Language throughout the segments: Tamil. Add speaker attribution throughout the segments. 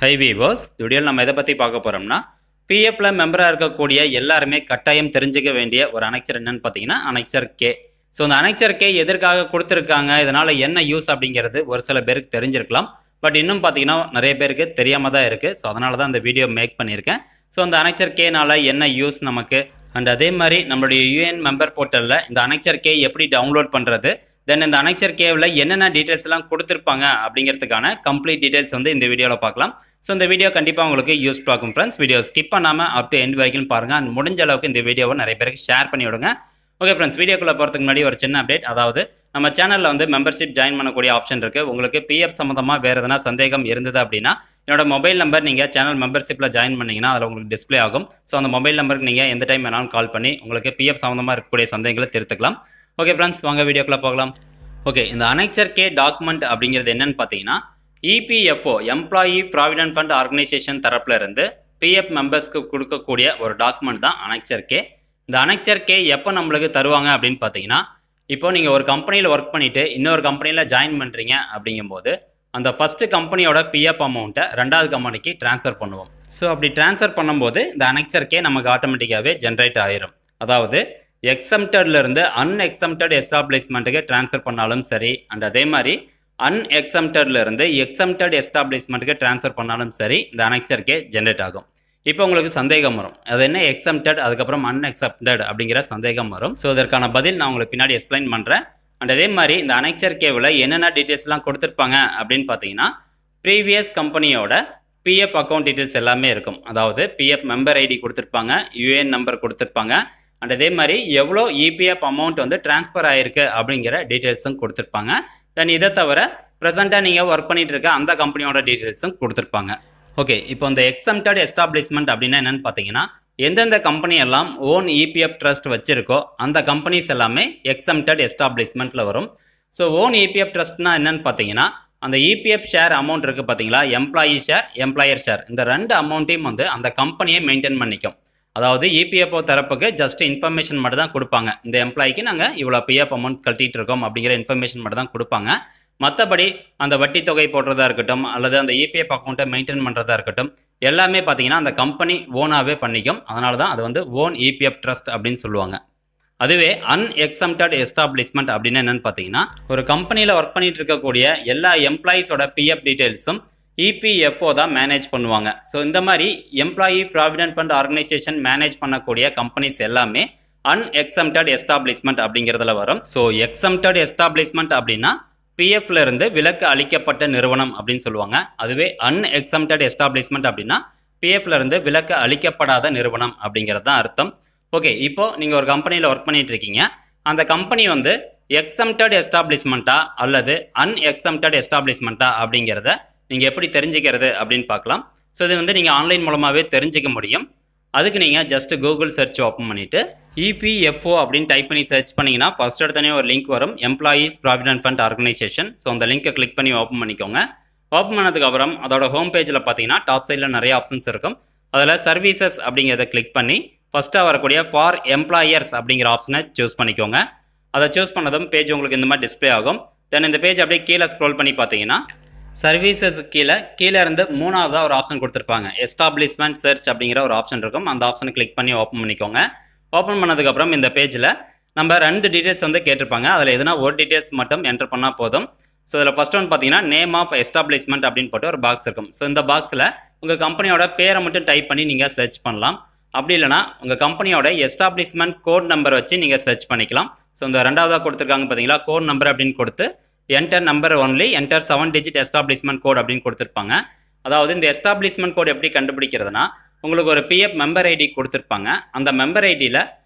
Speaker 1: ஹை வீவர்ஸ், இந்த வீடியோவில் நம்ம எதை பற்றி பார்க்க போகிறோம்னா, பிஎஃப்ல மெம்பராக இருக்கக்கூடிய எல்லாருமே கட்டாயம் தெரிஞ்சுக்க வேண்டிய ஒரு அனெக்சர் என்னன்னு பார்த்தீங்கன்னா அனெக்சர் கே. ஸோ அந்த அனெக்சர் கே எதற்காக கொடுத்துருக்காங்க, இதனால் என்ன யூஸ் அப்படிங்கிறது ஒரு சில பேருக்கு தெரிஞ்சிருக்கலாம். பட் இன்னும் பார்த்தீங்கன்னா நிறைய பேருக்கு தெரியாமல் தான் இருக்குது. ஸோ அதனால தான் இந்த வீடியோ மேக் பண்ணியிருக்கேன். ஸோ அந்த அனெக்சர் கேனால் என்ன யூஸ் நமக்கு, அண்ட் அதே மாதிரி நம்மளுடைய யூஎன் மெம்பர் போர்ட்டலில் இந்த அனெக்சர் கே எப்படி டவுன்லோட் பண்ணுறது, தென் இந்த அனெக்சர் கேவில் என்னென்ன டீட்டெயில்ஸ் எல்லாம் கொடுத்துருப்பாங்க அப்படிங்கிறதுக்கான கம்ப்ளீட் டீட்டெயில்ஸ் வந்து இந்த வீடியோவில் பார்க்கலாம். ஸோ இந்த வீடியோ கண்டிப்பாக உங்களுக்கு யூஸ்ஃபுல்லாக இருக்கும் ஃப்ரெண்ட்ஸ். வீடியோ ஸ்கிப் பண்ணாமல் அப் டு எண்ட் வரைக்கும் பாருங்கள். அண்ட் முடிஞ்ச அளவுக்கு இந்த வீடியோவை நிறைய பேருக்கு ஷேர் பண்ணி விடுங்க. ஓகே ஃப்ரெண்ட்ஸ், வீடியோக்குள்ளே போகிறதுக்கு முன்னாடி ஒரு சின்ன அப்டேட். அதாவது நம்ம சேனலில் வந்து மெம்பர்ஷிப் ஜாயின் பண்ணக்கூடிய ஆப்ஷன் இருக்குது. உங்களுக்கு பிஎஃப் சம்மந்தமாக வேறு எதனா சந்தேகம் இருந்தது அப்படின்னா என்னோட மொபைல் நம்பர் நீங்கள் சேனல் மெம்பர்ஷிப்பில் ஜாயின் பண்ணிங்கன்னா அதில் உங்களுக்கு டிஸ்பிளே ஆகும். ஸோ அந்த மொபைல் நம்பருக்கு நீங்கள் எந்த டைம் வேணாலும் கால் பண்ணி உங்களுக்கு பிஎஃப் சம்மந்தமாக இருக்கக்கூடிய சந்தேகங்களை திருத்துக்கலாம். ஓகே ஃப்ரெண்ட்ஸ், வாங்க வீடியோக்குள்ளே போகலாம். ஓகே, இந்த அனெக்சர் கே டாக்குமெண்ட் அப்படிங்கிறது என்னன்னு பார்த்தீங்கன்னா, EPFO employee provident fund organisation தரப்புல இருந்து பிஎஃப் மெம்பர்ஸ்க்கு கொடுக்கக்கூடிய ஒரு டாக்குமெண்ட் தான் அனெக்சர் கே. இந்த அனெக்சர் கே எப்போ நம்மளுக்கு தருவாங்க அப்படின்னு பார்த்தீங்கன்னா, இப்போ நீங்கள் ஒரு கம்பெனியில் ஒர்க் பண்ணிவிட்டு இன்னொரு கம்பெனியில் ஜாயின் பண்ணுறீங்க அப்படிங்கும்போது அந்த ஃபஸ்ட்டு கம்பெனியோட பிஎஃப் அமௌண்ட்டை ரெண்டாவது கம்பெனிக்கு ட்ரான்ஸ்ஃபர் பண்ணுவோம். ஸோ அப்படி ட்ரான்ஸ்ஃபர் பண்ணும்போது இந்த அனெக்சர் கே நமக்கு ஆட்டோமேட்டிக்காகவே ஜென்ரேட் ஆயிரும். அதாவது எக்ஸம்டட்லேருந்து அன்எக்ஸம்டட் எஸ்டாப்ளிஷ்மெண்ட்டுக்கு ட்ரான்ஸ்ஃபர் பண்ணாலும் சரி, அண்ட் அதே மாதிரி அன்எக்ஸம்டட்லேருந்து எக்ஸம்டட் எஸ்டாப்ளிஷ்மெண்ட்டுக்கு ட்ரான்ஸ்ஃபர் பண்ணாலும் சரி, இந்த அனெக்சர் கே ஜென்ரேட் ஆகும். இப்போ உங்களுக்கு சந்தேகம் வரும், அது என்ன எக்ஸம்டட் அதுக்கப்புறம் அன்எக்ஸப்டட் அப்படிங்கிற சந்தேகம் வரும். ஸோ இதற்கான பதில் நான் உங்களுக்கு பின்னாடி எக்ஸ்பிளைன் பண்ணுறேன். அண்ட் அதே மாதிரி இந்த அனெக்சர் கேவில் என்னென்ன டீட்டெயில்ஸ்லாம் கொடுத்துருப்பாங்க அப்படின்னு பார்த்தீங்கன்னா, ப்ரீவியஸ் கம்பெனியோட பிஎஃப் அக்கௌண்ட் டீட்டெயில்ஸ் எல்லாமே இருக்கும். அதாவது பிஎஃப் மெம்பர் ஐடி கொடுத்துருப்பாங்க, யூஏஎன் நம்பர் கொடுத்துருப்பாங்க, அண்ட் அதே மாதிரி எவ்வளோ இபிஎஃப் அமௌண்ட் வந்து ட்ரான்ஸ்ஃபர் ஆகிருக்கு அப்படிங்கிற டீட்டெயில்ஸும் கொடுத்துருப்பாங்க. தென் இதை தவிர ப்ரெசென்ட்டாக நீங்கள் ஒர்க் பண்ணிட்டு இருக்க அந்த கம்பெனியோட டீட்டெயில்ஸும் கொடுத்துருப்பாங்க. ஓகே, இப்போ இந்த எக்ஸம்டட் எஸ்டாப்ளிஷ்மெண்ட் அப்படின்னா என்னென்னு பார்த்தீங்கன்னா, எந்தெந்த கம்பெனி எல்லாம் ஓன் இபிஎஃப் ட்ரஸ்ட் வச்சுருக்கோ அந்த கம்பெனிஸ் எல்லாமே எக்ஸம்டட் எஸ்டாப்ளிஷ்மெண்ட்டில் வரும். ஸோ ஓன் இபிஎஃப் ட்ரஸ்ட்னா என்னென்னு பார்த்தீங்கன்னா, அந்த இபிஎஃப் ஷேர் அமௌண்ட் இருக்குது பார்த்தீங்களா, எம்ப்ளாயி ஷேர் எம்ப்ளாயர் ஷேர், இந்த ரெண்டு அமௌண்ட்டையும் வந்து அந்த கம்பெனியை மெயின்டைன் பண்ணிக்கும். அதாவது இபிஎஃப்ஓ தரப்புக்கு ஜஸ்ட் இன்ஃபர்மேஷன் மட்டும் தான் கொடுப்பாங்க. இந்த எம்ப்ளாய்க்கு நாங்கள் இவ்வளோ பிஎஃப் அமௌண்ட் கட்டிகிட்டு இருக்கோம் அப்படிங்கிற இன்ஃபர்மேஷன் மட்டும் தான் கொடுப்பாங்க. மற்றபடி அந்த வட்டி தொகை போடுறதா இருக்கட்டும், அல்லது அந்த இபிஎஃப் அக்கௌண்ட்டை மெயின்டைன் பண்ணுறதா இருக்கட்டும், எல்லாமே பார்த்தீங்கன்னா அந்த கம்பெனி ஓனாகவே பண்ணிக்கும். அதனால தான் அது வந்து ஓன் இபிஎஃப் ட்ரஸ்ட் அப்படின்னு சொல்லுவாங்க. அதுவே அன்எக்ஸம்டட் எஸ்டாப்ளிஷ்மெண்ட் அப்படின்னு என்னென்னு பார்த்தீங்கன்னா, ஒரு கம்பெனியில் ஒர்க் பண்ணிட்டு இருக்கக்கூடிய எல்லா எம்ப்ளாயீஸோட பிஎஃப் டீட்டெயில்ஸும் இபிஎஃப்ஓ தான் மேனேஜ் பண்ணுவாங்க. ஸோ இந்த மாதிரி employee provident fund organisation manage பண்ணக்கூடிய கம்பெனிஸ் எல்லாமே அன்எக்ஸம்டட் எஸ்டாப்ளிஷ்மெண்ட் அப்படிங்கிறதுல வரும். ஸோ எக்ஸம்டட் எஸ்டாப்ளிஷ்மெண்ட் அப்படின்னா பிஎஃப்ல இருந்து விலக்கு அளிக்கப்பட்ட நிறுவனம் அப்படின்னு சொல்லுவாங்க. அதுவே அன்எக்ஸம்டட் எஸ்டாப்ளிஷ்மெண்ட் அப்படின்னா பிஎஃப்ல இருந்து விலக்கு அளிக்கப்படாத நிறுவனம் அப்படிங்கிறது தான் அர்த்தம். ஓகே, இப்போ நீங்கள் ஒரு கம்பெனியில் ஒர்க் பண்ணிட்டு இருக்கீங்க. அந்த கம்பெனி வந்து எக்ஸம்டட் எஸ்டாப்ளிஷ்மெண்ட்டா அல்லது அன்எக்ஸம்டட் எஸ்டாப்ளிஷ்மெண்ட்டா அப்படிங்கிறத நீங்கள் எப்படி தெரிஞ்சுக்கிறது அப்படின்னு பார்க்கலாம். ஸோ இது வந்து நீங்கள் ஆன்லைன் மூலமாகவே தெரிஞ்சிக்க முடியும். அதுக்கு நீங்கள் ஜஸ்ட் கூகுள் சர்ச் ஓப்பன் பண்ணிவிட்டு இபிஎஃப்ஓ அப்படின்னு டைப் பண்ணி சர்ச் பண்ணிங்கன்னா ஃபர்ஸ்ட் எடுத்தோடனே ஒரு லிங்க் வரும், employees provident fund organisation. So அந்த லிங்க்கை கிளிக் பண்ணி ஓப்பன் பண்ணிக்கோங்க. ஓப்பன் பண்ணதுக்கப்புறம் அதோட ஹோம் பேஜில் பார்த்தீங்கன்னா டாப் சைடில் நிறைய ஆப்ஷன்ஸ் இருக்கும். அதில் சர்வீசஸ் அப்படிங்கிறத கிளிக் பண்ணி ஃபஸ்ட்டாக வரக்கூடிய ஃபார் எம்ப்ளாயர்ஸ் அப்படிங்கிற ஆப்ஷனை சூஸ் பண்ணிக்கோங்க. அதை சூஸ் பண்ணதும் பேஜ் உங்களுக்கு இந்த மாதிரி டிஸ்பிளே ஆகும். தென் இந்த பேஜ் அப்படியே கீழே ஸ்க்ரோல் பண்ணி பார்த்தீங்கன்னா சர்வீசஸ் கீழே இருந்து மூணாவதாக ஒரு ஆப்ஷன் கொடுத்துருப்பாங்க, எஸ்டாப்ளிஷ்மெண்ட் சர்ச் அப்படிங்கிற ஒரு ஆப்ஷன் இருக்கும். அந்த ஆப்ஷனை கிளிக் பண்ணி ஓப்பன் பண்ணிக்கோங்க. ஓப்பன் பண்ணதுக்கப்புறம் இந்த பேஜில் நம்ம ரெண்டு டீட்டெயில்ஸ் வந்து கேட்டிருப்பாங்க. அதில் எதுனா ஒரு டீட்டெயில்ஸ் மட்டும் என்டர் பண்ணால் போதும். ஸோ இதில் ஃபஸ்ட் ஒன் பார்த்தீங்கன்னா நேம் ஆஃப் எஸ்டாப்ளிஷ்மெண்ட் அப்படின்னு போட்டு ஒரு பாக்ஸ் இருக்கும். ஸோ இந்த பாக்ஸில் உங்கள் கம்பெனியோட பேரை மட்டும் டைப் பண்ணி நீங்கள் சர்ச் பண்ணலாம். அப்படி இல்லைனா உங்கள் கம்பெனியோட எஸ்டாப்ளிஷ்மெண்ட் கோட் நம்பர் வச்சு நீங்கள் சர்ச் பண்ணிக்கலாம். ஸோ இந்த ரெண்டாவதாக கொடுத்துருக்காங்க பார்த்தீங்களா, கோட் நம்பர் அப்படின்னு கொடுத்து enter number only enter 7 digit establishment code அப்படின்னு கொடுத்துருப்பாங்க. அதாவது இந்த எஸ்டாப்ளிஷ்மெண்ட் கோட் எப்படி கண்டுபிடிக்கிறதுனா, உங்களுக்கு ஒரு பிஎஃப் மெம்பர் ஐடி கொடுத்துருப்பாங்க. அந்த மெம்பர் ஐடியில்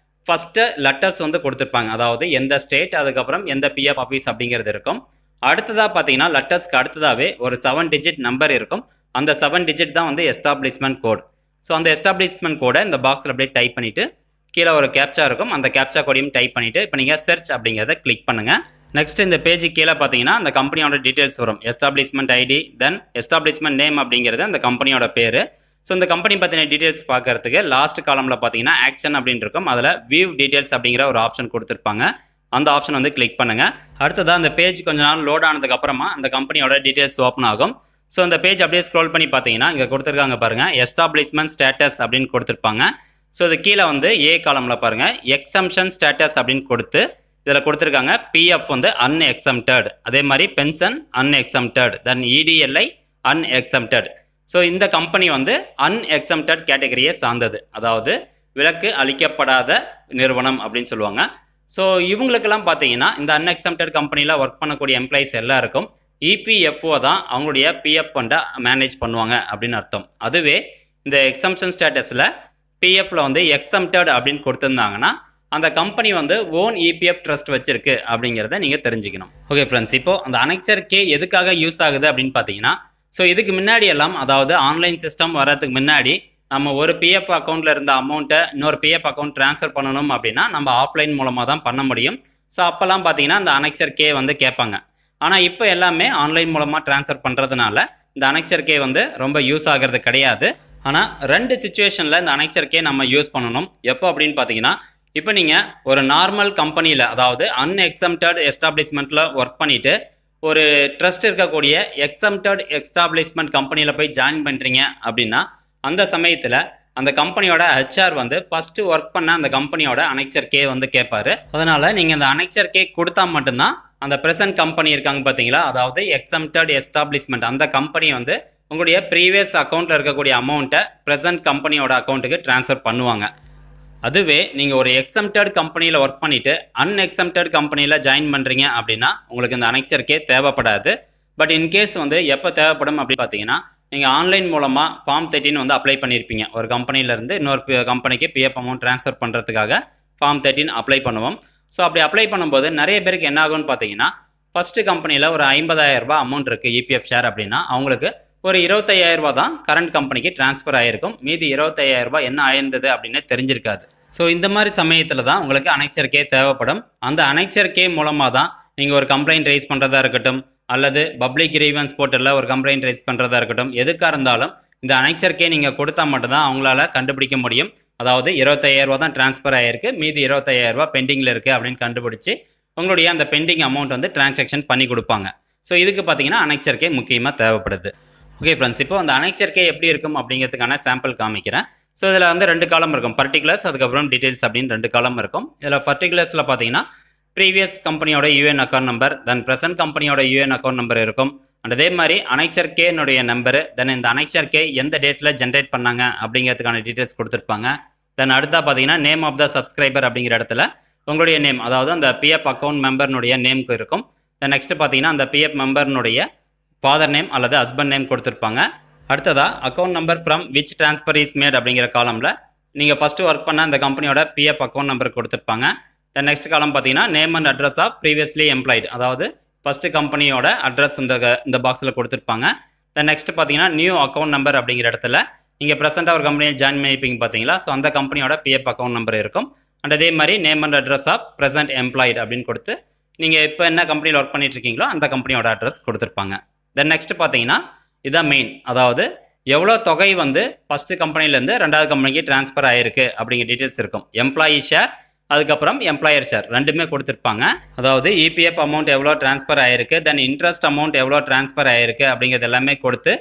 Speaker 1: ஃபஸ்ட்டு லெட்டர்ஸ் வந்து கொடுத்துருப்பாங்க. அதாவது எந்த ஸ்டேட், அதுக்கப்புறம் எந்த பிஎஃப் ஆஃபீஸ் அப்படிங்கிறது இருக்கும். அடுத்ததாக பார்த்தீங்கன்னா லெட்டர்ஸ்க்கு அடுத்ததாகவே ஒரு 7 டிஜிட் நம்பர் இருக்கும். அந்த 7 டிஜிட் தான் வந்து எஸ்டாப்ளிஷ்மெண்ட் கோட். ஸோ அந்த எஸ்டாப்ளிஷ்மெண்ட் கோடை இந்த பாக்ஸில் அப்படியே டைப் பண்ணிவிட்டு கீழே ஒரு கேப்சா இருக்கும், அந்த கேப்சா கோடையும் டைப் பண்ணிவிட்டு இப்போ நீங்கள் சர்ச் அப்படிங்கிறத கிளிக் பண்ணுங்கள். நெக்ஸ்ட் இந்த பேஜுக்கு கீழே பார்த்தீங்கன்னா அந்த கம்பெனியோட டீட்டெயில்ஸ் வரும், எஸ்டாப்ளிஷ்மெண்ட் ஐடி, தென் எஸ்டாப்ளிஷ்மெண்ட் நேம் அப்படிங்கிறது அந்த கம்பெனியோட பேர். ஸோ இந்த கம்பெனி பற்றின டீட்டெயில்ஸ் பார்க்கறதுக்கு லாஸ்ட் காலமில் பார்த்தீங்கன்னா ஆக்ஷன் அப்படின்னு இருக்கும். அதில் வியூ டீட்டெயில்ஸ் அப்படிங்கிற ஒரு ஆப்ஷன் கொடுத்துருப்பாங்க. அந்த ஆப்ஷன் வந்து கிளிக் பண்ணுங்கள். அடுத்ததாக அந்த பேஜ் கொஞ்ச நாள் லோட் ஆனதுக்கப்புறமா அந்த கம்பெனியோட டீட்டெயில்ஸ் ஓப்பன் ஆகும். ஸோ அந்த பேஜ் அப்படியே ஸ்க்ரோல் பண்ணி பார்த்தீங்கன்னா இங்கே கொடுத்துருக்காங்க பாருங்கள், எஸ்டாப்ளிஷ்மெண்ட் ஸ்டேட்டஸ் அப்படின்னு கொடுத்துருப்பாங்க. ஸோ இது கீழே வந்து ஏ காலமில் பாருங்கள், எக்ஸம்ஷன் ஸ்டேட்டஸ் அப்படின்னு கொடுத்து இதில் கொடுத்துருக்காங்க பிஎஃப் வந்து அன்எக்ஸம்டட், அதே மாதிரி பென்ஷன் அன்எக்ஸம்டட், தென் இடிஎல்ஐ அன்எக்ஸம்டட். ஸோ இந்த கம்பெனி வந்து அன்எக்ஸம்டட் கேட்டகரியை சார்ந்தது, அதாவது விலக்கு அளிக்கப்படாத நிறுவனம் அப்படின்னு சொல்லுவாங்க. ஸோ இவங்களுக்கெல்லாம் பார்த்தீங்கன்னா இந்த அன்எக்ஸம்டட் கம்பெனியில் ஒர்க் பண்ணக்கூடிய எம்ப்ளாயிஸ் எல்லாருக்கும் இபிஎஃப்ஓ தான் அவங்களுடைய பிஎஃப் ஃபண்டை மேனேஜ் பண்ணுவாங்க அப்படின்னு அர்த்தம். அதுவே இந்த எக்ஸம்ஷன் ஸ்டேட்டஸில் பிஎஃப்ல வந்து எக்ஸம்டட் அப்படின்னு கொடுத்துருந்தாங்கன்னா அந்த கம்பெனி வந்து ஓன் இபிஎஃப் ட்ரஸ்ட் வச்சிருக்கு அப்படிங்கிறத நீங்கள் தெரிஞ்சுக்கணும். ஓகே ஃப்ரெண்ட்ஸ், இப்போ அந்த அனெக்சர் கே எதுக்காக யூஸ் ஆகுது அப்படின்னு பார்த்தீங்கன்னா, ஸோ இதுக்கு முன்னாடி எல்லாம், அதாவது ஆன்லைன் சிஸ்டம் வர்றதுக்கு முன்னாடி நம்ம ஒரு பிஎஃப் அக்கௌண்ட்டில் இருந்த அமௌண்ட்டை இன்னொரு பிஎஃப் அக்கௌண்ட் ட்ரான்ஸ்ஃபர் பண்ணணும் அப்படின்னா நம்ம ஆஃப்லைன் மூலமாக தான் பண்ண முடியும். ஸோ அப்போல்லாம் பார்த்தீங்கன்னா இந்த அனெக்சர் கே வந்து கேட்பாங்க. ஆனால் இப்போ எல்லாமே ஆன்லைன் மூலமாக ட்ரான்ஸ்ஃபர் பண்ணுறதுனால இந்த அனெக்சர் கே வந்து ரொம்ப யூஸ் ஆகிறது கிடையாது. ஆனால் 2 சுச்சுவேஷனில் இந்த அனெக்சர் கே நம்ம யூஸ் பண்ணணும். எப்போ அப்படின்னு பார்த்தீங்கன்னா, இப்போ நீங்கள் ஒரு நார்மல் கம்பெனியில், அதாவது அன்எக்ஸம்டட் எஸ்டாப்ளிஷ்மெண்ட்டில் ஒர்க் பண்ணிவிட்டு ஒரு ட்ரஸ்ட் இருக்கக்கூடிய எக்ஸம்டட் எஸ்டாப்ளிஷ்மெண்ட் கம்பெனியில் போய் ஜாயின் பண்ணுறீங்க அப்படின்னா அந்த சமயத்தில் அந்த கம்பெனியோட ஹெச்ஆர் வந்து ஃபஸ்ட்டு ஒர்க் பண்ண அந்த கம்பெனியோட அனெக்சர் கே வந்து கேட்பாரு. அதனால் நீங்கள் அந்த அனெக்சர் கே கொடுத்தா மட்டும்தான் அந்த ப்ரெசன்ட் கம்பெனி இருக்காங்க பார்த்தீங்களா, அதாவது எக்ஸம்டட் எஸ்டாப்ளிஷ்மெண்ட், அந்த கம்பெனி வந்து உங்களுடைய ப்ரீவியஸ் அக்கௌண்ட்டில் இருக்கக்கூடிய அமௌண்ட்டை ப்ரெசன்ட் கம்பெனியோட அக்கௌண்ட்டுக்கு ட்ரான்ஸ்ஃபர் பண்ணுவாங்க. அதுவே நீங்கள் ஒரு எக்ஸம்டட் கம்பெனியில் ஒர்க் பண்ணிவிட்டு அன்எக்ஸம்டட் கம்பெனியில் ஜாயின் பண்ணுறீங்க அப்படின்னா உங்களுக்கு இந்த அனெக்சர் கே தேவைப்படாது. பட் இன்கேஸ் வந்து எப்போ தேவைப்படும் அப்படின்னு பார்த்தீங்கன்னா, நீங்கள் ஆன்லைன் மூலமாக ஃபார்ம் 13 வந்து அப்ளை பண்ணியிருப்பீங்க. ஒரு கம்பெனிலேருந்து இன்னொரு கம்பெனிக்கு பிஎஃப் அமௌண்ட் ட்ரான்ஸ்ஃபர் பண்ணுறதுக்காக ஃபார்ம் 13 அப்ளை பண்ணுவோம். ஸோ அப்படி அப்ளை பண்ணும்போது நிறைய பேருக்கு என்ன ஆகும்னு பார்த்தீங்கன்னா, ஃபஸ்ட்டு கம்பெனியில் ஒரு 50,000 ரூபாய் அமௌண்ட் இருக்குது இபிஎஃப் ஷேர் அப்படின்னா அவங்களுக்கு ஒரு 25,000 ரூபாய் தான் கரண்ட் கம்பெனிக்கு ட்ரான்ஸ்ஃபர் ஆகிருக்கும். மீதி 25,000 ரூபாய் என்ன ஆயிருந்தது அப்படின்னு தெரிஞ்சிருக்காது. ஸோ இந்த மாதிரி சமயத்தில் தான் உங்களுக்கு அனெக்சர் கே தேவைப்படும். அந்த அனெக்சர் கே மூலமாக தான் நீங்கள் ஒரு கம்ப்ளைண்ட் ரைஸ் பண்ணுறதா இருக்கட்டும், அல்லது பப்ளிக் கிரீவன்ஸ் போர்ட்டலில் ஒரு கம்ப்ளைண்ட் ரைஸ் பண்ணுறதா இருக்கட்டும், எதுக்காக இருந்தாலும் இந்த அனெக்சர் கே நீங்கள் கொடுத்தா மட்டும்தான் அவங்களால கண்டுபிடிக்க முடியும். அதாவது 25,000 ரூபா தான் ட்ரான்ஸ்ஃபர் ஆகிருக்கு, மீதி 25,000 ரூபா பெண்டிங்கில் இருக்குது அப்படின்னு கண்டுபிடிச்சி உங்களுடைய அந்த பெண்டிங் அமௌண்ட் வந்து டிரான்சாக்ஷன் பண்ணி கொடுப்பாங்க. ஸோ இதுக்கு பார்த்தீங்கன்னா அனெக்சர் கே முக்கியமாக தேவைப்படுது. ஓகே ஃப்ரெண்ட்ஸ், இப்போ அந்த அனெக்சர் கே எப்படி இருக்கும் அப்படிங்கிறதுக்கான சாம்பிள் காமிக்கிறேன். ஸோ இதில் வந்து 2 காலம் இருக்கும், பர்டிகுலர்ஸ் அதுக்கப்புறம் டீட்டெயில்ஸ் அப்படின்னு 2 காலம் இருக்கும். இதில் பர்டிகுலர்ஸில் பார்த்தீங்கன்னா ப்ரீவியஸ் கம்பெனியோட யூஎன் அக்கௌண்ட் நம்பர், தென் ப்ரெசன்ட் கம்பெனியோட யூஎன் அக்கௌண்ட் நம்பர் இருக்கும். அண்ட் அதே மாதிரி அனெக்சர் கேனுடைய நம்பரு, தென் இந்த அனெக்சர் கே எந்த டேட்டில் ஜென்ரேட் பண்ணாங்க அப்படிங்கிறதுக்கான டீட்டெயில்ஸ் கொடுத்துருப்பாங்க. தென் அடுத்தா பார்த்தீங்கன்னா நேம் ஆஃப் த சப்ஸ்கிரைபர் அப்படிங்கிற இடத்துல உங்களுடைய நேம், அதாவது அந்த பிஎஃப் அக்கௌண்ட் மெம்பர்னுடைய நேமுக்கு இருக்கும். தென் நெக்ஸ்ட் பார்த்தீங்கன்னா அந்த பிஎஃப் மெம்பர்னுடைய ஃபாதர் நேம் அல்லது ஹஸ்பண்ட் நேம் கொடுத்துருப்பாங்க. அடுத்ததாக account number from which transfer is made அப்படிங்கிற காலமில் நீங்கள் ஃபஸ்ட்டு ஒர்க் பண்ண அந்த கம்பெனியோட பிஎஃப் அக்கௌண்ட் நம்பர் கொடுத்துருப்பாங்க. தென் நெக்ஸ்ட் காலம் பார்த்தீங்கன்னா name and address of previously employed, அதாவது ஃபஸ்ட்டு கம்பெனியோட அட்ரஸ் இந்த பாக்ஸில் கொடுத்துருப்பாங்க. தென் நெக்ஸ்ட் பார்த்தீங்கன்னா நியூ அக்கௌண்ட் நம்பர் அப்படிங்கிற இடத்துல நீங்கள் ப்ரெசென்ட்டாக ஒரு கம்பெனியை ஜாயின் பண்ணியிருப்பீங்க பார்த்தீங்களா, ஸோ அந்த கம்பெனியோட பிஎஃப் அக்கௌண்ட் நம்பர் இருக்கும். அண்ட் அதே மாதிரி name and address of present employed அப்படின்னு கொடுத்து நீங்கள் இப்போ என்ன கம்பெனியில் ஒர்க் பண்ணிட்டு இருக்கீங்களோ அந்த கம்பெனியோட அட்ரஸ் கொடுத்துருப்பாங்க. தென் நெக்ஸ்ட் பார்த்தீங்கன்னா இதான் மெயின், அதாவது எவ்வளோ தொகை வந்து ஃபஸ்ட்டு கம்பெனிலேருந்து 2வது கம்பெனிக்கு ட்ரான்ஸ்ஃபர் ஆகிருக்கு அப்படிங்கிற டீட்டெயில்ஸ் இருக்கும். எம்ப்ளாயி ஷேர், அதுக்கப்புறம் எம்ப்ளாயர் ஷேர் ரெண்டுமே கொடுத்துருப்பாங்க. அதாவது இபிஎஃப் அமௌண்ட் எவ்வளோ ட்ரான்ஸ்ஃபர் ஆகிருக்கு, தென் இன்ட்ரெஸ்ட் அமௌண்ட் எவ்வளோ ட்ரான்ஸ்ஃபர் ஆகிருக்கு அப்படிங்கிறது எல்லாமே கொடுத்து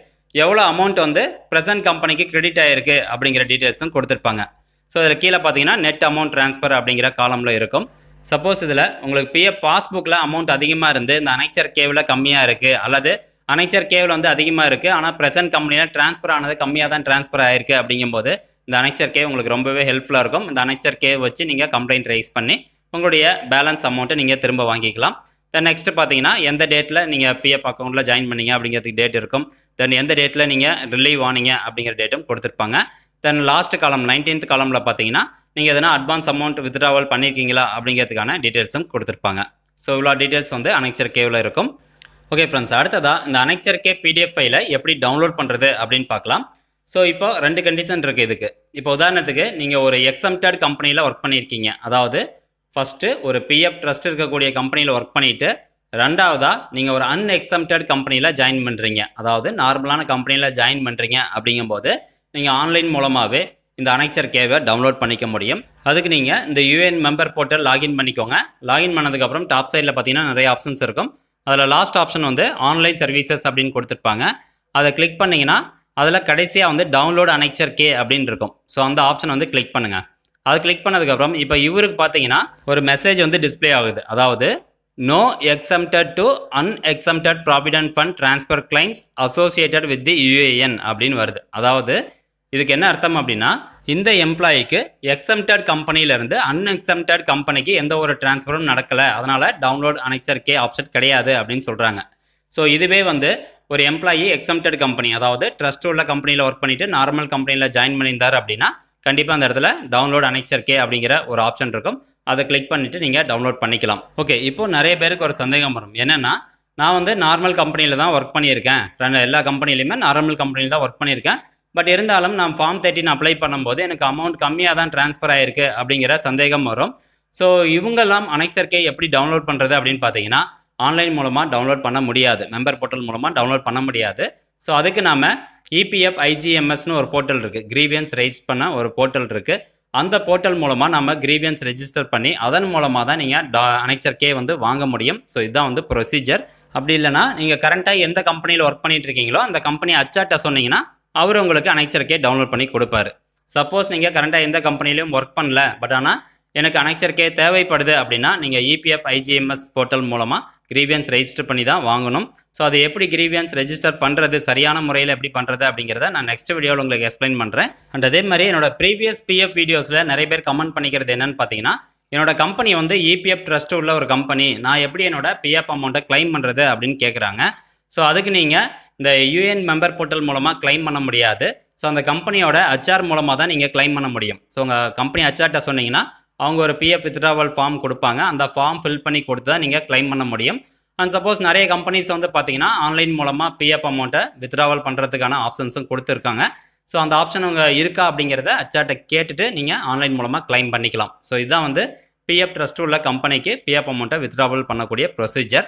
Speaker 1: எவ்வளோ அமௌண்ட் வந்து ப்ரெசன்ட் கம்பெனிக்கு கிரெடிட் ஆகிருக்கு அப்படிங்கிற டீட்டெயில்ஸும் கொடுத்துருப்பாங்க. ஸோ இதில் கீழே பார்த்தீங்கன்னா நெட் அமௌண்ட் ட்ரான்ஸ்ஃபர் அப்படிங்கிற காலமில் இருக்கும். சப்போஸ் இதில் உங்களுக்கு பிஎஃப் பாஸ்புக்கில் அமௌண்ட் அதிகமாக இருந்து இந்த அனெக்சர் கேவில் கம்மியாக இருக்குது, அல்லது அனெக்சர் கேவில் வந்து அதிகமாக இருக்குது ஆனால் ப்ரெசன்ட் கம்பெனியில் ட்ரான்ஸ்ஃபர் ஆனது கம்மியாக தான் ட்ரான்ஸ்ஃபர் ஆகிருக்கு அப்படிங்கும்போது இந்த அனெக்சர் கே உங்களுக்கு ரொம்பவே ஹெல்ப்ஃபுல்லாக இருக்கும். இந்த அனெக்சர் கே வச்சு நீங்கள் கம்ப்ளைண்ட் ரைஸ் பண்ணி உங்களுடைய பேலன்ஸ் அமௌண்ட்டை நீங்கள் திரும்ப வாங்கிக்கலாம். தென் நெக்ஸ்ட் பார்த்தீங்கன்னா எந்த டேட்டில் நீங்கள் பிஎஃப் அக்கௌண்ட்டில் ஜாயின் பண்ணீங்க அப்படிங்கிறதுக்கு டேட் இருக்கும். தென் எந்த டேட்டில் நீங்கள் ரிலீவ் ஆனீங்க அப்படிங்கிற டேட்டும் கொடுத்துருப்பாங்க. தென் லாஸ்ட் காலம் 19th காலமில் பார்த்தீங்கன்னா நீங்கள் எதனா அட்வான்ஸ் அமௌண்ட் வித்ட்ராவல் பண்ணியிருக்கீங்களா அப்படிங்கிறதுக்கான டீட்டெயில்ஸும் கொடுத்துருப்பாங்க. ஸோ இவ்வளோ டீட்டெயில்ஸ் வந்து அனெக்சர் கேவில் இருக்கும். ஓகே ஃப்ரெண்ட்ஸ், அடுத்ததாக இந்த அனெக்சர் கே பிடிஎஃப் ஃபைலை எப்படி டவுன்லோட் பண்ணுறது அப்படின்னு பார்க்கலாம். ஸோ இப்போ 2 கண்டிஷன் இருக்குது இதுக்கு. இப்போ உதாரணத்துக்கு நீங்கள் ஒரு எக்ஸம்டட் கம்பெனியில் ஒர்க் பண்ணியிருக்கீங்க, அதாவது ஃபஸ்ட்டு ஒரு பிஎஃப் ட்ரஸ்ட் இருக்கக்கூடிய கம்பெனியில் ஒர்க் பண்ணிவிட்டு ரெண்டாவதாக நீங்கள் ஒரு அன்எக்ஸம்டட் கம்பெனியில் ஜாயின் பண்ணுறீங்க, அதாவது நார்மலான கம்பெனியில் ஜாயின் பண்ணுறீங்க அப்படிங்கும்போது நீங்கள் ஆன்லைன் மூலமாகவே இந்த அனெக்சர் கேவை டவுன்லோட் பண்ணிக்க முடியும். அதுக்கு நீங்கள் இந்த யூஎன் மெம்பர் போர்ட்டல் லாகின் பண்ணிக்கோங்க. லாகின் பண்ணதுக்கப்புறம் டாப் சைடில் பார்த்தீங்கன்னா நிறைய ஆப்ஷன்ஸ் இருக்கும். அதில் லாஸ்ட் ஆப்ஷன் வந்து ஆன்லைன் சர்வீசஸ் அப்படின்னு கொடுத்துருப்பாங்க. அதை கிளிக் பண்ணிங்கன்னா அதில் கடைசியாக வந்து டவுன்லோட் அனெக்சர் கே அப்படின்னு இருக்கும். ஸோ அந்த ஆப்ஷன் வந்து கிளிக் பண்ணுங்கள். அது கிளிக் பண்ணதுக்கப்புறம் இப்போ இவருக்கு பார்த்தீங்கன்னா ஒரு மெசேஜ் வந்து டிஸ்பிளே ஆகுது. அதாவது no exempted to unexempted provident fund transfer claims associated with the UAN அப்படின்னு வருது. அதாவது இதுக்கு என்ன அர்த்தம் அப்படின்னா, இந்த எம்ப்ளாயிக்கு எக்ஸம்டட் கம்பெனியிலேருந்து அன்எக்ஸம்டட் கம்பெனிக்கு எந்த ஒரு டிரான்ஸ்ஃபரும் நடக்கலை, அதனால் டவுன்லோட் அனெக்சர் கே ஆப்ஷன் கிடையாது அப்படின்னு சொல்கிறாங்க. ஸோ இதுவே வந்து ஒரு எம்ப்ளாயி எக்ஸம்டட் கம்பெனி, அதாவது ட்ரஸ்ட் உள்ள கம்பெனியில் ஒர்க் பண்ணிவிட்டு நார்மல் கம்பெனியில் ஜாயின் பண்ணியிருந்தார் அப்படின்னா கண்டிப்பாக அந்த இடத்துல டவுன்லோட் அனெக்சர் கே அப்படிங்கிற ஒரு ஆப்ஷன் இருக்கும். அதை கிளிக் பண்ணிவிட்டு நீங்கள் டவுன்லோட் பண்ணிக்கலாம். ஓகே, இப்போது நிறைய பேருக்கு ஒரு சந்தேகம் வரும். என்னென்னா, நான் வந்து நார்மல் கம்பெனியில் தான் ஒர்க் பண்ணியிருக்கேன், எல்லா கம்பெனிலையுமே நார்மல் கம்பெனியில் தான் ஒர்க் பண்ணியிருக்கேன். பட் இருந்தாலும் நான் ஃபார்ம் 13 அப்ளை பண்ணும்போது எனக்கு அமௌண்ட் கம்மியாக தான் ட்ரான்ஸ்ஃபர் ஆகிருக்கு அப்படிங்கிற சந்தேகம் வரும். ஸோ இவங்கெல்லாம் அனெக்சர் கே எப்படி டவுன்லோட் பண்ணுறது அப்படின்னு பார்த்தீங்கன்னா, ஆன்லைன் மூலமாக டவுன்லோட் பண்ண முடியாது, மெம்பர் போர்ட்டல் மூலமாக டவுன்லோட் பண்ண முடியாது. ஸோ அதுக்கு நாம் இபிஎஃப் ஐஜிஎம்எஸ்னு ஒரு போர்ட்டல் இருக்குது, கிரீவியன்ஸ் ரைஸ் பண்ண ஒரு போர்ட்டல் இருக்குது. அந்த போர்ட்டல் மூலமாக நம்ம கிரீவியன்ஸ் ரெஜிஸ்டர் பண்ணி அதன் மூலமாக தான் நீங்கள் அனெக்சர் கே வந்து வாங்க முடியும். ஸோ இதுதான் வந்து ப்ரொசீஜர். அப்படி இல்லைனா நீங்கள் கரண்ட்டாக எந்த கம்பெனியில் ஒர்க் பண்ணிட்டு இருக்கீங்களோ அந்த கம்பெனி அச்சாட்ட சொன்னீங்கன்னா அவர் உங்களுக்கு அனெக்சர் கே டவுன்லோட் பண்ணி கொடுப்பாரு. சப்போஸ் நீங்கள் கரண்ட்டாக எந்த கம்பெனிலையும் ஒர்க் பண்ணல, பட் ஆனால் எனக்கு அனெக்சர் கே தேவைப்படுது அப்படின்னா நீங்கள் இபிஎஃப் ஐஜிஎம்எஸ் போர்ட்டல் மூலமாக கிரீவியன்ஸ் ரெஜிஸ்டர் பண்ணி தான் வாங்கணும். ஸோ அது எப்படி கிரீவியன்ஸ் ரெஜிஸ்டர் பண்ணுறது, சரியான முறையில் எப்படி பண்ணுறது அப்படிங்கிறத நான் நெக்ஸ்ட் வீடியோவில் உங்களுக்கு எக்ஸ்பிளைன் பண்ணுறேன். அண்ட் அதே மாதிரி என்னோட ப்ரீவியஸ் பிஎஃப் வீடியோஸில் நிறைய பேர் கமெண்ட் பண்ணிக்கிறது என்னன்னு பார்த்தீங்கன்னா, என்னோட கம்பெனி வந்து இபிஎஃப் ட்ரஸ்ட் உள்ள ஒரு கம்பெனி, நான் எப்படி என்னோட பிஎஃப் அமௌண்ட்டை கிளைம் பண்ணுறது அப்படின்னு கேட்குறாங்க. ஸோ அதுக்கு நீங்கள் இந்த யூஎன் மெம்பர் போர்ட்டல் மூலமாக கிளைம் பண்ண முடியாது. ஸோ அந்த கம்பெனியோட ஹச்ஆர் மூலமாக தான் நீங்கள் கிளைம் பண்ண முடியும். ஸோ உங்கள் கம்பெனி ஹச்ஆர்ட்ட சொன்னீங்கன்னா அவங்க ஒரு பிஎஃப் வித்ட்ராவல் ஃபார்ம் கொடுப்பாங்க, அந்த ஃபார்ம் ஃபில் பண்ணி கொடுத்து தான் நீங்கள் கிளைம் பண்ண முடியும். அண்ட் சப்போஸ் நிறைய கம்பெனிஸ் வந்து பார்த்தீங்கன்னா ஆன்லைன் மூலமாக பிஎஃப் அமௌண்ட்டை வித்ட்ராவல் பண்ணுறதுக்கான ஆப்ஷன்ஸும் கொடுத்துருக்காங்க. ஸோ அந்த ஆப்ஷன் உங்க இருக்கா அப்படிங்கிறத ஹச்ஆர்ட்ட கேட்டுட்டு நீங்கள் ஆன்லைன் மூலமாக கிளைம் பண்ணிக்கலாம். ஸோ இதுதான் வந்து பிஎஃப் ட்ரஸ்ட் உள்ள கம்பெனிக்கு பிஎஃப் அமௌண்ட்டை வித்ட்ராவல் பண்ணக்கூடிய ப்ரொசீஜர்.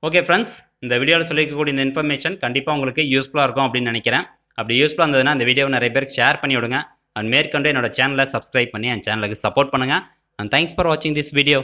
Speaker 1: ஓகே ஃப்ரெண்ட்ஸ், இந்த வீடியோவில் சொல்லிக்கக்கூடிய இந்த இன்ஃபர்மேஷன் கண்டிப்பாக உங்களுக்கு யூஸ்ஃபுல்லாக இருக்கும் அப்படின்னு நினைக்கிறேன். அப்படி யூஸ்ஃபுல்லாக இருந்ததுன்னா இந்த வீடியோவை நிறைய பேருக்கு ஷேர் பண்ணி விடுங்க. அண்ட் மேற்கொண்டு என்னோட சேனலை சப்ஸ்கிரைப் பண்ணி என் சேனலுக்கு சப்போர்ட் பண்ணுங்கள். அண்ட் தேங்க்ஸ் ஃபார் வாட்சிங் திஸ் வீடியோ.